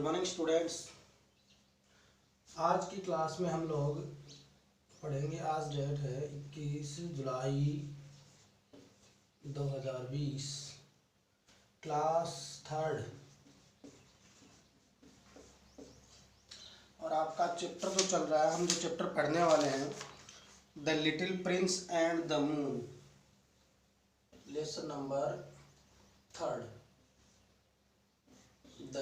Morning students. आज की class में हम लोग पढ़ेंगे। आज डेट है 21 जुलाई 2020, क्लास थर्ड। और आपका चैप्टर जो चल रहा है, हम जो चैप्टर पढ़ने वाले हैं, the little Prince and the moon, lesson number third. The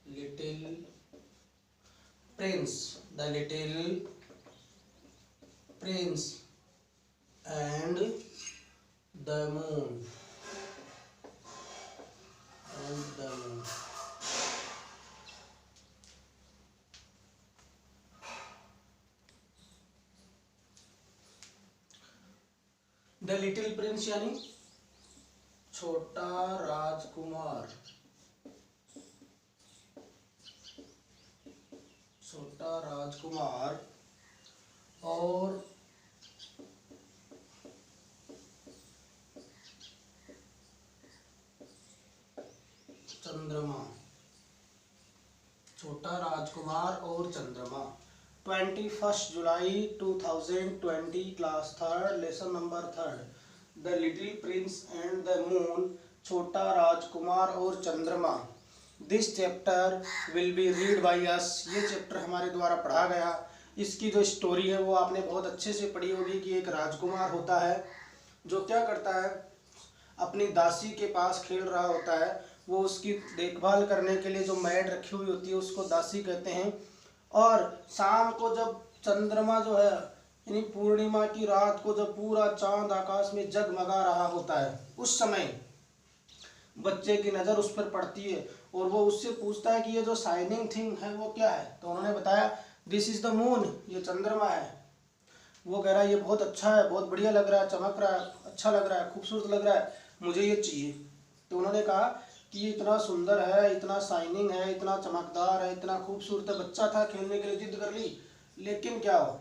little prince and the moon the little Prince यानी छोटा राजकुमार। और चंद्रमा। छोटा राजकुमार और चंद्रमा। 21 जुलाई 2020, class third, lesson number third. The little Prince and the moon, छोटा राजकुमार और चंद्रमा। This chapter will be read by us. ये चैप्टर हमारे द्वारा पढ़ा गया। इसकी जो स्टोरी है वो आपने बहुत अच्छे से पढ़ी होगी कि एक राजकुमार होता है जो क्या करता है, अपनी दासी के पास खेल रहा होता है। वो उसकी देखभाल करने के लिए जो मैड रखी हुई होती है उसको दासी कहते हैं। और शाम को जब चंद्रमा जो है, यानी पूर्णिमा की रात को जब पूरा चांद आकाश में जगमगा रहा होता है, उस समय बच्चे की नज़र उस पर पड़ती है और वो उससे पूछता है कि ये जो शाइनिंग थिंग है वो क्या है। तो उन्होंने बताया दिस इज द मून, ये चंद्रमा है। वो कह रहा है ये बहुत अच्छा है, बहुत बढ़िया लग रहा है, चमक रहा है, अच्छा लग रहा है, खूबसूरत लग रहा है, मुझे ये चाहिए। तो उन्होंने कहा कि ये इतना सुंदर है, इतना शाइनिंग है, इतना चमकदार है, इतना खूबसूरत है। बच्चा था, खेलने के लिए जिद कर ली। लेकिन क्या हो,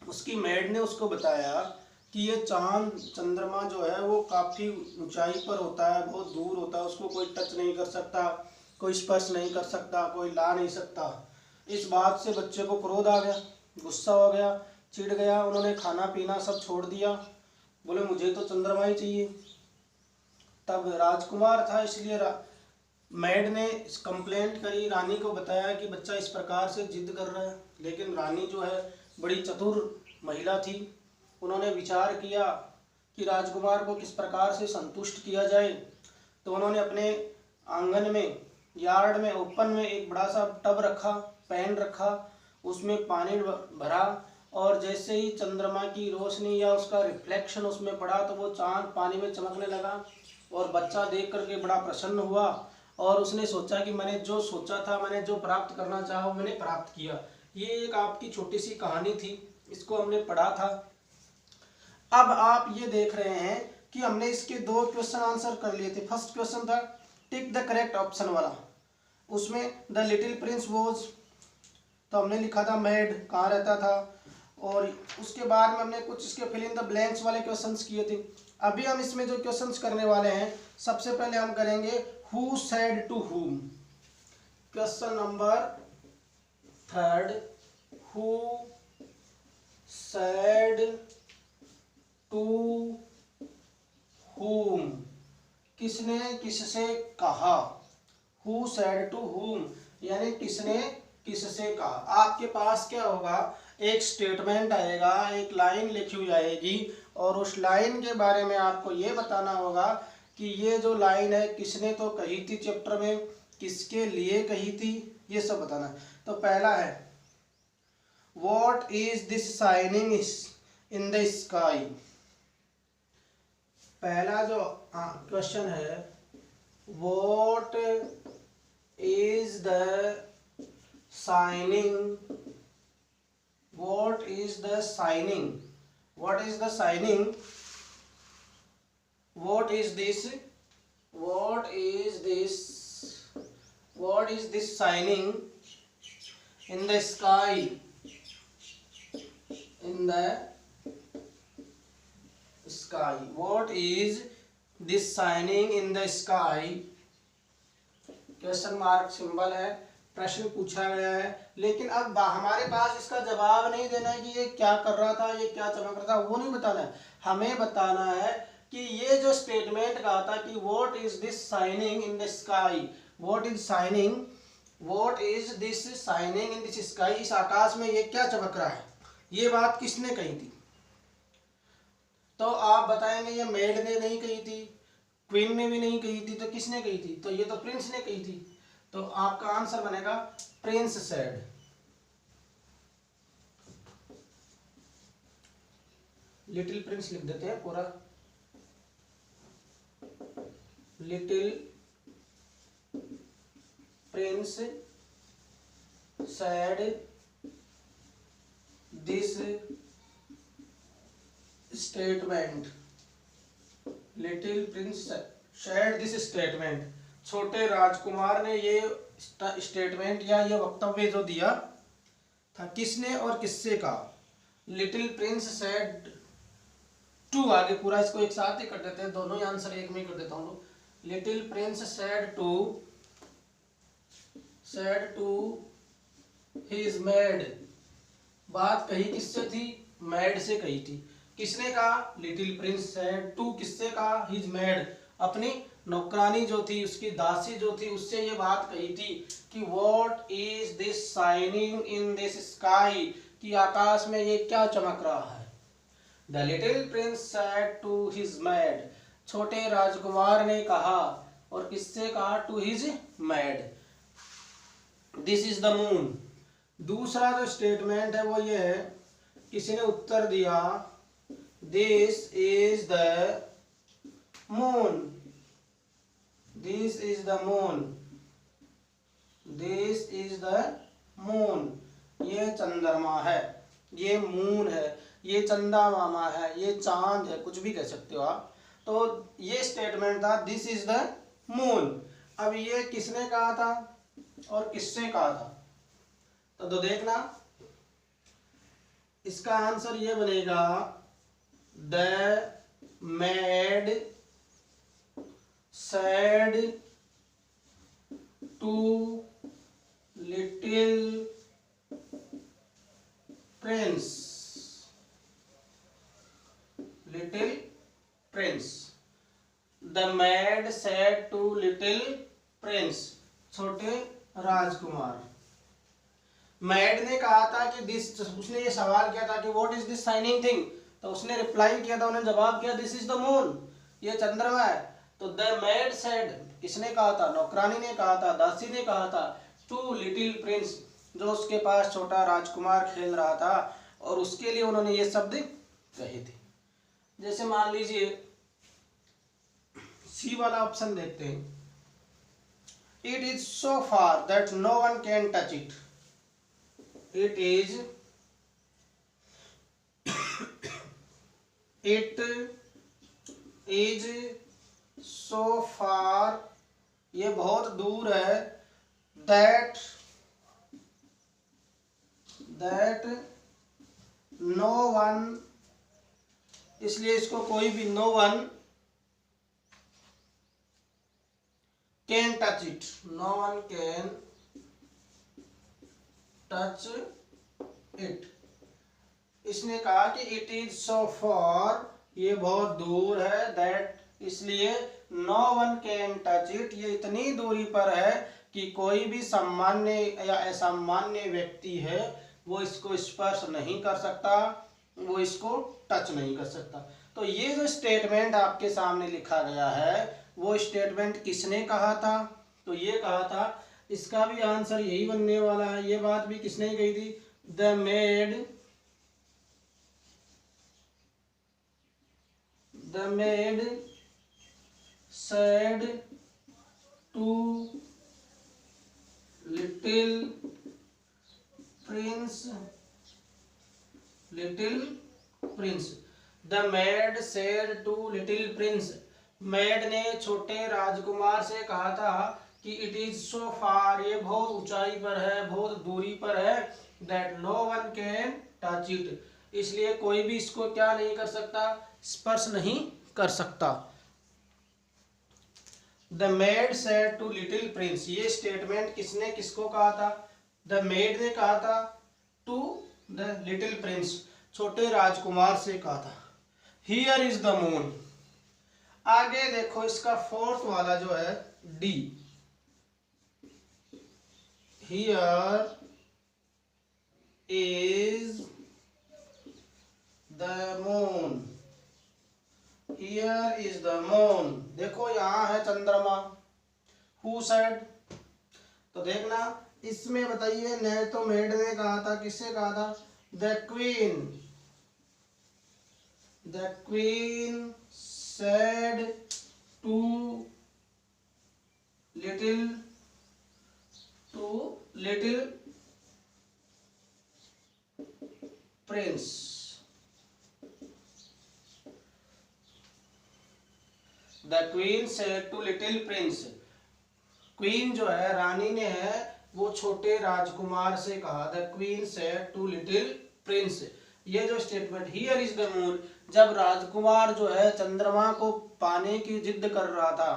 उसकी मेड ने उसको बताया कि ये चांद चंद्रमा जो है वो काफ़ी ऊंचाई पर होता है, बहुत दूर होता है, उसको कोई टच नहीं कर सकता, कोई स्पर्श नहीं कर सकता, कोई ला नहीं सकता। इस बात से बच्चे को क्रोध आ गया, गुस्सा हो गया, चिढ़ गया। उन्होंने खाना पीना सब छोड़ दिया, बोले मुझे तो चंद्रमा ही चाहिए। तब राजकुमार था, इसलिए मैड ने कंप्लेंट करी, रानी को बताया कि बच्चा इस प्रकार से जिद कर रहा है। लेकिन रानी जो है बड़ी चतुर महिला थी। उन्होंने विचार किया कि राजकुमार को किस प्रकार से संतुष्ट किया जाए। तो उन्होंने अपने आंगन में, यार्ड में, ओपन में एक बड़ा सा टब रखा, पैन रखा, उसमें पानी भरा और जैसे ही चंद्रमा की रोशनी या उसका रिफ्लेक्शन उसमें पड़ा तो वो चांद पानी में चमकने लगा। और बच्चा देख करके बड़ा प्रसन्न हुआ और उसने सोचा कि मैंने जो सोचा था, मैंने जो प्राप्त करना चाहा वो मैंने प्राप्त किया। ये एक आपकी छोटी सी कहानी थी, इसको हमने पढ़ा था। अब आप ये देख रहे हैं कि हमने इसके 2 क्वेश्चन आंसर कर लिए थे। फर्स्ट क्वेश्चन था टिक द करेक्ट ऑप्शन वाला, उसमें द लिटिल प्रिंस वॉज, तो हमने लिखा था मैड, कहाँ रहता था। और उसके बाद में हमने कुछ इसके फिल इन द ब्लैंक्स वाले क्वेश्चंस किए थे। अभी हम इसमें जो क्वेश्चंस करने वाले हैं, सबसे पहले हम करेंगे who said to whom. Question number third, who said to whom, किसने किससे कहा। हु सेड टू हुम यानी किसने किससे कहा। आपके पास क्या होगा, एक स्टेटमेंट आएगा, एक लाइन लिखी हुई आएगी और उस लाइन के बारे में आपको ये बताना होगा कि ये जो लाइन है किसने तो कही थी चैप्टर में, किसके लिए कही थी, ये सब बताना है। तो पहला है what is this shining in the sky. पहला जो क्वेश्चन है, what is the shining, what is the shining, what is the shining, what is this, what is this, what is this shining in the sky, in the sky, what is this shining in the sky। Question mark symbol है, प्रश्न पूछा गया है, लेकिन अब हमारे पास इसका जवाब नहीं देना है कि ये क्या कर रहा था, ये क्या चमक रहा था, वो नहीं बताना है। हमें बताना है कि ये जो स्टेटमेंट कहा था कि what is this shining in the sky, what is shining, what is this shining in this sky, इस आकाश में ये क्या चमक रहा है, ये बात किसने कही थी? तो आप बताएंगे ये मेड ने नहीं कही थी, क्वीन ने भी नहीं कही थी, तो किसने कही थी? तो ये तो प्रिंस ने कही थी। तो आपका आंसर बनेगा प्रिंस सेड। लिटिल प्रिंस लिख देते हैं पूरा, little prince said this statement, little prince said this statement, छोटे राजकुमार ने ये स्टेटमेंट या ये वक्तव्य जो दिया था, किसने और किससे कहा? लिटिल प्रिंस सेड टू, आगे पूरा इसको एक साथ ही कर देते हैं, दोनों ही आंसर एक में कर देता हूँ। Little prince said to his maid, बात कही किससे थी? मैड से कही थी। किसने कहा? लिटिल प्रिंस सेड टू, किससे कहा? हिज मैड, अपनी नौकरानी जो थी, उसकी दासी जो थी, उससे ये बात कही थी कि what is this shining in this sky, कि आकाश में ये क्या चमक रहा है। The little prince said to his maid, छोटे राजकुमार ने कहा, और किससे कहा? To his maid, this is the moon. दूसरा जो स्टेटमेंट है वो ये है, किसी ने उत्तर दिया this is the moon, this is the moon, this is the moon, ये चंद्रमा है, ये मून है, ये चंदा मामा है, ये चांद है, कुछ भी कह सकते हो आप। तो ये स्टेटमेंट था दिस इज द मून। अब ये किसने कहा था और किससे कहा था? तो देखना, इसका आंसर ये बनेगा the maid said to little prince, little prince, the maid said to little prince, छोटे राजकुमार। मैड ने कहा था कि दिस, उसने ये सवाल किया था कि what is this shining thing, तो उसने रिप्लाई किया था, उन्हें जवाब किया दिस इज द मून, ये चंद्रमा है। तो द मैड सेड, किसने कहा था? नौकरानी ने कहा था, दासी ने कहा था, टू लिटिल प्रिंस, जो उसके पास छोटा राजकुमार खेल रहा था, और उसके लिए उन्होंने ये शब्द कहे थे। जैसे मान लीजिए सी वाला ऑप्शन देखते हैं, it is so far that no one can touch it, it is so far, ये बहुत दूर है, that no one, इसलिए इसको कोई भी no one can touch it, no one can touch it। इसने कहा कि इट इज सो फॉर, ये बहुत दूर है, दैट, इसलिए no one can touch it, ये इतनी दूरी पर है कि कोई भी सामान्य या असामान्य व्यक्ति है वो इसको स्पर्श नहीं कर सकता, वो इसको टच नहीं कर सकता। तो ये जो स्टेटमेंट आपके सामने लिखा गया है, वो स्टेटमेंट किसने कहा था? तो ये कहा था, इसका भी आंसर यही बनने वाला है। ये बात भी किसने कही थी? The maid said to little prince, the maid said to little prince, maid ने छोटे राजकुमार से कहा था कि इट इज सो फार, ये बहुत ऊंचाई पर है, बहुत दूरी पर है, that no one can touch it, इसलिए कोई भी इसको क्या नहीं कर सकता? स्पर्श नहीं कर सकता। The maid said to little prince, ये स्टेटमेंट किसने किसको कहा था? द मेड ने कहा था टू द लिटिल प्रिंस, छोटे राजकुमार से कहा था। Here is the moon. आगे देखो इसका फोर्थ वाला जो है D, here is the moon, here is the moon. देखो यहां है चंद्रमा। हु सेड, तो देखना इसमें बताइए, ने तो मेड ने कहा था, किससे कहा था? The queen, the queen said to little prince. The queen said to little prince, queen जो है रानी ने है वो छोटे राजकुमार से कहा। The queen said to little prince, ये जो statement here is the moon, जब राजकुमार जो है चंद्रमा को पाने की जिद कर रहा था,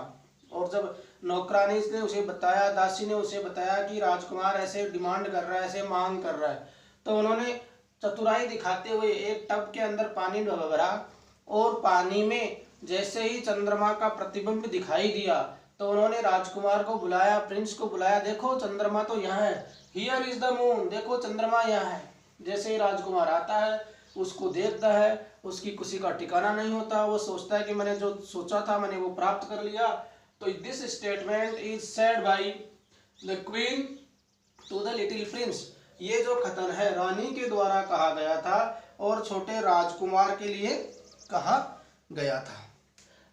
और जब नौकरानी ने उसे बताया, दासी ने उसे बताया कि राजकुमार ऐसे डिमांड कर रहा है, ऐसे मांग कर रहा है, तो उन्होंने चतुराई दिखाते हुए एक टब के अंदर पानी भरा, और पानी में जैसे ही चंद्रमा का प्रतिबिंब दिखाई दिया तो उन्होंने राजकुमार को बुलाया, प्रिंस को बुलाया, देखो चंद्रमा तो यहाँ है, हियर इज द मून, देखो चंद्रमा यहाँ है। जैसे ही राजकुमार आता है, उसको देखता है, उसकी खुशी का ठिकाना नहीं होता, वो सोचता है कि मैंने जो सोचा था मैंने वो प्राप्त कर लिया। तो this statement is said by the queen to the little prince, ये जो कथन है रानी के द्वारा कहा गया था और छोटे राजकुमार के लिए कहा गया था।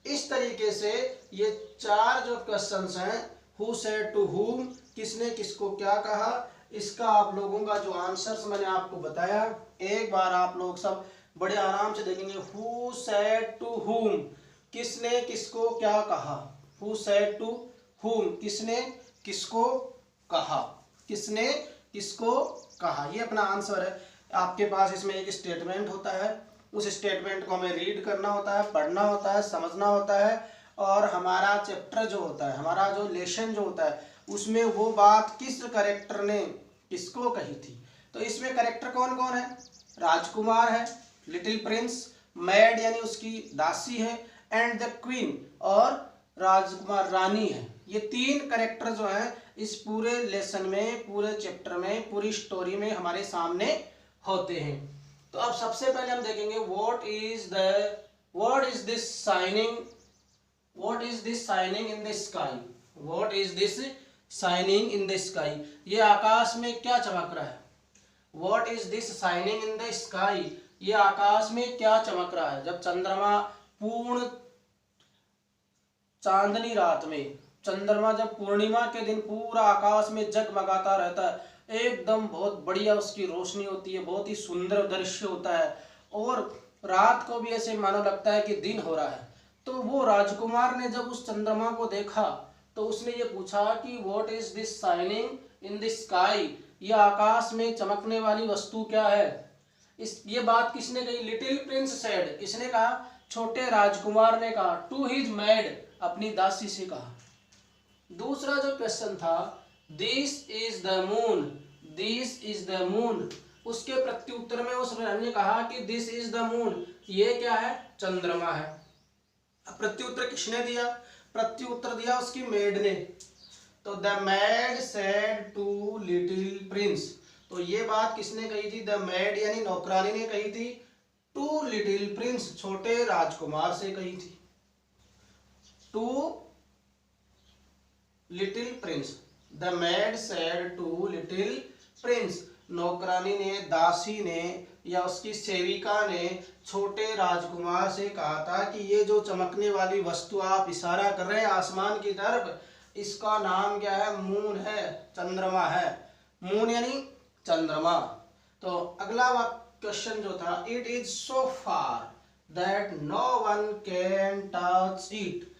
इस तरीके से ये चार जो क्वेश्चंस हैं, हु सेड टू हुम, किसने किसको क्या कहा, इसका आप लोगों का जो आंसर्स मैंने आपको बताया, एक बार आप लोग सब बड़े आराम से देखेंगे। हु सेड टू हुम, किसने किसको क्या कहा। हु सेड टू हुम, किसने किसको कहा, किसने किसको कहा, ये अपना आंसर है। आपके पास इसमें एक स्टेटमेंट होता है, उस स्टेटमेंट को हमें रीड करना होता है, पढ़ना होता है, समझना होता है, और हमारा चैप्टर जो होता है, हमारा जो लेसन जो होता है, उसमें वो बात किस करेक्टर ने किसको कही थी। तो इसमें करेक्टर कौन कौन है? राजकुमार है, लिटिल प्रिंस, मैड यानी उसकी दासी है, एंड द क्वीन, और राजकुमार रानी है। ये तीन करेक्टर जो है इस पूरे लेसन में, पूरे चैप्टर में, पूरी स्टोरी में हमारे सामने होते हैं। तो अब सबसे पहले हम देखेंगे what is this shining, what is this shining in the sky, what is this shining in the sky, ये आकाश में क्या चमक रहा है। What is this shining in the sky, ये आकाश में क्या चमक रहा है। जब चंद्रमा पूर्ण चांदनी रात में, चंद्रमा जब पूर्णिमा के दिन पूरा आकाश में जगमगाता रहता है, एकदम बहुत बढ़िया उसकी रोशनी होती है, बहुत ही सुंदर दृश्य होता है, और रात को भी ऐसे मानो लगता है कि दिन हो रहा है। तो वो राजकुमार ने जब उस चंद्रमा को देखा तो उसने ये पूछा कि what is this shining in the sky, ये आकाश में चमकने वाली वस्तु क्या है। ये बात किसने कही? लिटिल प्रिंस सेड, किसने कहा? छोटे राजकुमार ने कहा। टू हिज मैड, अपनी दासी से कहा। दूसरा जो क्वेश्चन था, this is the moon, this is the moon, उसके प्रत्युत्तर में उस रानी ने कहा कि दिस इज द मून, ये क्या है? चंद्रमा है। प्रत्युत्तर किसने दिया? प्रत्युत्तर दिया उसकी मेड ने। तो the maid said to little prince, तो ये बात किसने कही थी? द मैड यानी नौकरानी ने कही थी, टू लिटिल प्रिंस, छोटे राजकुमार से कही थी। To little prince, the maid said to little prince, नौकरानी ने, दासी ने या उसकी सेविका ने छोटे राजकुमार से कहा था कि ये जो चमकने वाली वस्तु आप इशारा कर रहे हैं आसमान की तरफ, इसका नाम क्या है? मून है, चंद्रमा है। मून यानी चंद्रमा। तो अगला क्वेश्चन जो था, it is so far that no one can touch it,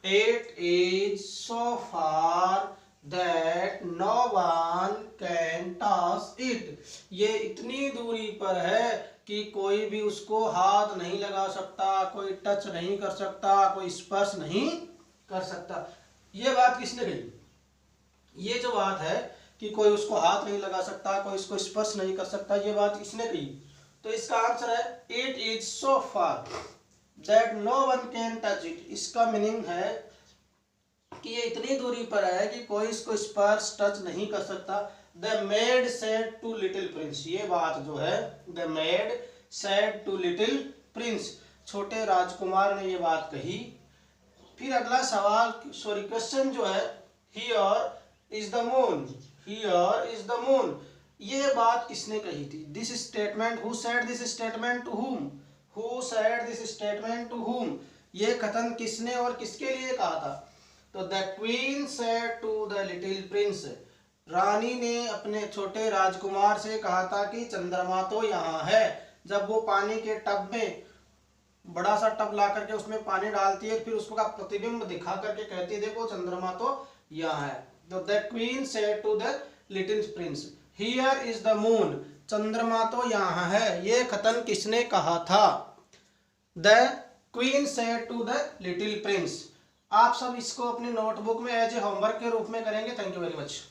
it is so far that no one can touch it, ये इतनी दूरी पर है कि कोई भी उसको हाथ नहीं लगा सकता, कोई टच नहीं कर सकता, कोई स्पर्श नहीं कर सकता। ये बात किसने कही? ये जो बात है कि कोई उसको हाथ नहीं लगा सकता, कोई इसको स्पर्श नहीं कर सकता, ये बात किसने कही? तो इसका आंसर है it is so far that no one can touch it. इसका मीनिंग है कि ये इतनी दूरी पर है कि कोई इसको स्पर्श टच नहीं कर सकता। The maid said to little prince, ये बात जो है the maid said to little prince, छोटे राजकुमार ने ये बात कही। फिर अगला सवाल सॉरी क्वेश्चन जो है here is the moon, here is the moon, ये बात किसने कही थी? This statement who said this statement to whom, who said this statement to whom, ये कथन किसने और किसके लिए कहा था? तो the queen said to the little prince, रानी ने अपने छोटे राजकुमार से कहा था कि चंद्रमा तो यहाँ है। जब वो पानी के टब में बड़ा सा टब ला करके उसमें पानी डालती है, फिर उसका प्रतिबिंब दिखा करके कहती है देखो चंद्रमा तो यहाँ है। तो the queen said to the little prince here is the moon, चंद्रमा तो यहाँ है, ये कथन किसने कहा था? The queen said to the little prince. आप सब इसको अपनी नोटबुक में एज ए होमवर्क के रूप में करेंगे। Thank you very much.